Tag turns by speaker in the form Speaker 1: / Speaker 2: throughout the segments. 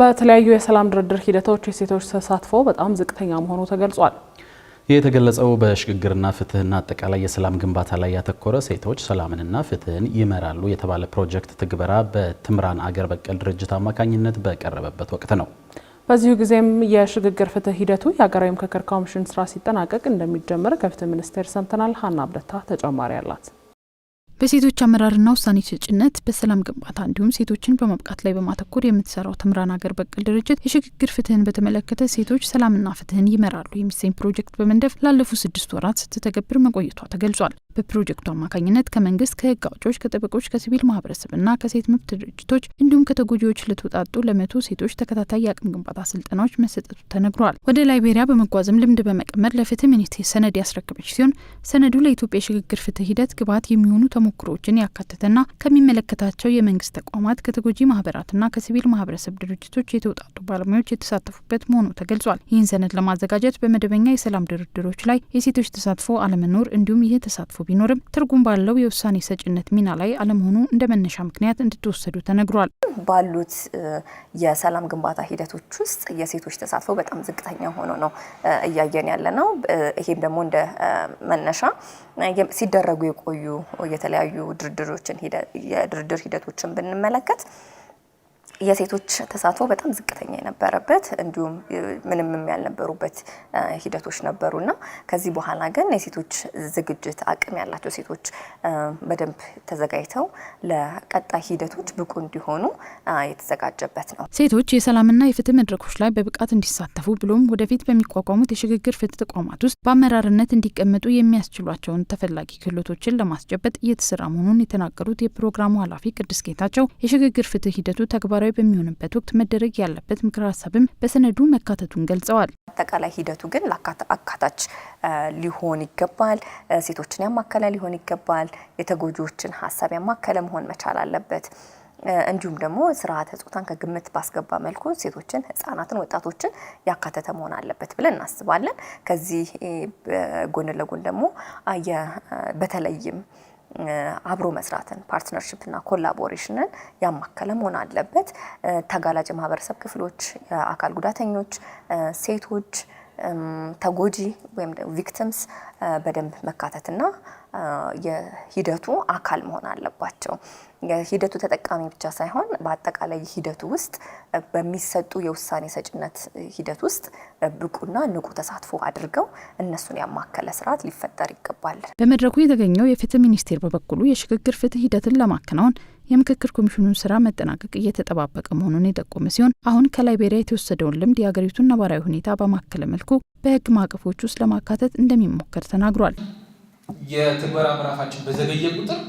Speaker 1: በተለያዩ የሰላም ድርድር ሂደቶች የሴቶች ተሳትፎ በጣም ዝቅተኛ መሆኑ ተገልጿል።
Speaker 2: ይህ የተገለጸው በሽግግርና ፍትህና አጠቃላይ የሰላም ግንባታ ላይ ያተኮረ ሴቶች ሰላምንና ፍትህን ይመራሉ የተባለ ፕሮጀክት ትግበራ በትምራን አገር በቀል ድርጅት አማካኝነት በቀረበበት ወቅት ነው።
Speaker 1: በዚሁ ጊዜም የሽግግር ፍትህ ሂደቱ የሀገራዊ ምክክር ኮሚሽን ስራ ሲጠናቀቅ እንደሚጀምር ከፍትህ ሚኒስቴር ሰምተናል። ሀና አብደታ ተጨማሪ አላት።
Speaker 3: በሴቶች አመራርና ውሳኔ ሰጭነት በሰላም ግንባታ እንዲሁም ሴቶችን በማብቃት ላይ በማተኮር የምትሰራው ትምራን አገር በቀል ድርጅት የሽግግር ፍትህን በተመለከተ ሴቶች ሰላምና ፍትህን ይመራሉ የሚሰኝ ፕሮጀክት በመንደፍ ላለፉት 6 ወራት ስትተገብር መቆየቷ ተገልጿል። በፕሮጀክቱ አማካኝነት ከመንግስት፣ ከህግ አውጪዎች፣ ከጠበቆች፣ ከሲቪል ማህበረሰብና ከሴት መብት ድርጅቶች እንዲሁም ከተጎጂዎች ለተውጣጡ ለ100 ሴቶች ተከታታይ የአቅም ግንባታ ስልጠናዎች መሰጠቱ ተነግሯል። ወደ ላይቤሪያ በመጓዝም ልምድ በመቀመር ለፍትህ ሚኒስቴር ሰነድ ያስረከበች ሲሆን ሰነዱ ለኢትዮጵያ የሽግግር ፍትህ ሂደት ግብዓት የሚሆኑ ተሞክሮችን ያካተተና ከሚመለከታቸው የመንግስት ተቋማት ከተጎጂ ማህበራትና ከሲቪል ማህበረሰብ ድርጅቶች የተውጣጡ ባለሙያዎች የተሳተፉበት መሆኑ ተገልጿል። ይህን ሰነድ ለማዘጋጀት በመደበኛ የሰላም ድርድሮች ላይ የሴቶች ተሳትፎ አለመኖር እንዲሁም ይህ ተሳትፎ ቢኖርም ትርጉም ባለው የውሳኔ ሰጭነት ሚና ላይ አለመሆኑ እንደ መነሻ ምክንያት እንድትወሰዱ ተነግሯል።
Speaker 4: ባሉት የሰላም ግንባታ ሂደቶች ውስጥ የሴቶች ተሳትፎ በጣም ዝቅተኛ ሆኖ ነው እያየን ያለ ነው። ይሄም ደግሞ እንደ መነሻ ሲደረጉ የቆዩ የተለያዩ የድርድር ሂደቶችን ብንመለከት የሴቶች ተሳትፎ በጣም ዝቅተኛ የነበረበት እንዲሁም ምንም ያልነበሩበት ሂደቶች ነበሩና ከዚህ በኋላ ግን የሴቶች ዝግጅት አቅም ያላቸው ሴቶች በደንብ ተዘጋጅተው ለቀጣይ ሂደቶች ብቁ እንዲሆኑ የተዘጋጀበት ነው።
Speaker 3: ሴቶች የሰላምና የፍትህ መድረኮች ላይ በብቃት እንዲሳተፉ ብሎም ወደፊት በሚቋቋሙት የሽግግር ፍትህ ተቋማት ውስጥ በአመራርነት እንዲቀመጡ የሚያስችሏቸውን ተፈላጊ ክህሎቶችን ለማስጨበጥ እየተሰራ መሆኑን የተናገሩት የፕሮግራሙ ኃላፊ ቅድስት ጌታቸው የሽግግር ፍትህ ሂደቱ ተግባራዊ በሚሆንበት ወቅት መደረግ ያለበት ምክር ሀሳብም በሰነዱ መካተቱን ገልጸዋል።
Speaker 4: አጠቃላይ ሂደቱ ግን አካታች ሊሆን ይገባል። ሴቶችን ያማከለ ሊሆን ይገባል። የተጎጂዎችን ሀሳብ ያማከለ መሆን መቻል አለበት። እንዲሁም ደግሞ ስርዓተ ጾታን ከግምት ባስገባ መልኩ ሴቶችን፣ ህጻናትን፣ ወጣቶችን ያካተተ መሆን አለበት ብለን እናስባለን። ከዚህ ጎን ለጎን ደግሞ በተለይም አብሮ መስራትን ፓርትነርሺፕና ኮላቦሬሽንን ያማከለ መሆን አለበት። ተጋላጭ ማህበረሰብ ክፍሎች፣ አካል ጉዳተኞች፣ ሴቶች፣ ተጎጂ ወይም ቪክቲምስ በደንብ መካተትና የሂደቱ አካል መሆን አለባቸው። የሂደቱ ተጠቃሚ ብቻ ሳይሆን በአጠቃላይ ሂደቱ ውስጥ በሚሰጡ የውሳኔ ሰጭነት ሂደት ውስጥ ብቁና ንቁ ተሳትፎ አድርገው እነሱን ያማከለ ስርዓት ሊፈጠር ይገባል።
Speaker 3: በመድረኩ የተገኘው የፍትህ ሚኒስቴር በበኩሉ የሽግግር ፍትህ ሂደትን ለማከናወን የምክክር ኮሚሽኑን ስራ መጠናቀቅ እየተጠባበቀ መሆኑን የጠቆመ ሲሆን አሁን ከላይቤሪያ የተወሰደውን ልምድ የሀገሪቱን ነባራዊ ሁኔታ በማከለ መልኩ በህግ ማዕቀፎች ውስጥ ለማካተት እንደሚሞከር ተናግሯል።
Speaker 5: የትግበራ ምዕራፋችን በዘገየ ቁጥር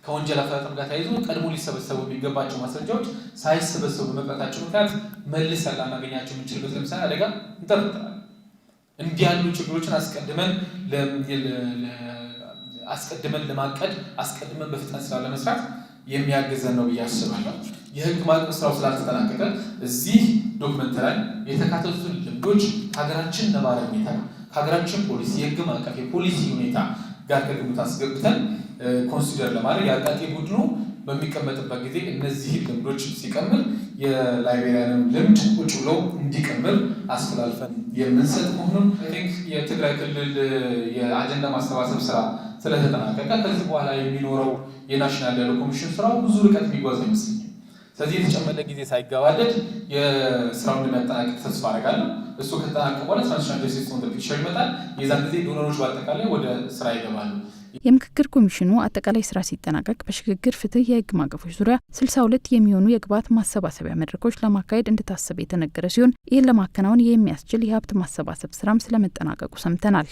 Speaker 5: ከወንጀል አፈጻጸም ጋር ተያይዞ ቀድሞ ሊሰበሰቡ የሚገባቸው ማስረጃዎች ሳይሰበሰቡ በመቅረታቸው ምክንያት መልሰን ላናገኛቸው የምንችልበት ለምሳሌ አደጋ እንጠረጥራለን። እንዲህ ያሉ ችግሮችን አስቀድመን ለማቀድ አስቀድመን በፍጥነት ስራ ለመስራት የሚያግዘን ነው ብዬ አስባለሁ። የህግ ማዕቀፍ ስራው ስላልተጠናቀቀ እዚህ ዶክመንት ላይ የተካተቱትን ልምዶች ከሀገራችን ነባራዊ ሁኔታ ከሀገራችን ፖሊሲ የህግ ማዕቀፍ የፖሊሲ ሁኔታ ጋር ከግምት አስገብተን ኮንሲደር ለማድረግ የአቃቂ ቡድኑ በሚቀመጥበት ጊዜ እነዚህ ልምዶች ሲቀምር የላይቤሪያንም ልምድ ቁጭ ብሎ እንዲቀምር አስተላልፈን የምንሰጥ መሆኑን የትግራይ ክልል የአጀንዳ ማሰባሰብ ስራ ስለተጠናቀቀ ከዚህ በኋላ የሚኖረው የናሽናል ዳያሎግ ኮሚሽን ስራው ብዙ ርቀት የሚጓዝ አይመስለኝም። ስለዚህ የተጨመረ ጊዜ ሳይገባደድ የስራውን እንደሚያጠናቅቅ ተስፋ አደርጋለሁ። እሱ ከተጠናቀቀ በኋላ ትራንዚሽናል ጀስቲስ ኦን ዘ ፒክቸር ይመጣል። የዛን ጊዜ ዶነሮች በአጠቃላይ ወደ ስራ ይገባሉ።
Speaker 3: የምክክር ኮሚሽኑ አጠቃላይ ስራ ሲጠናቀቅ በሽግግር ፍትህ የህግ ማዕቀፎች ዙሪያ 62 የሚሆኑ የግብዓት ማሰባሰቢያ መድረኮች ለማካሄድ እንደታሰበ የተነገረ ሲሆን ይህን ለማከናወን የሚያስችል የሀብት ማሰባሰብ ስራም ስለመጠናቀቁ ሰምተናል።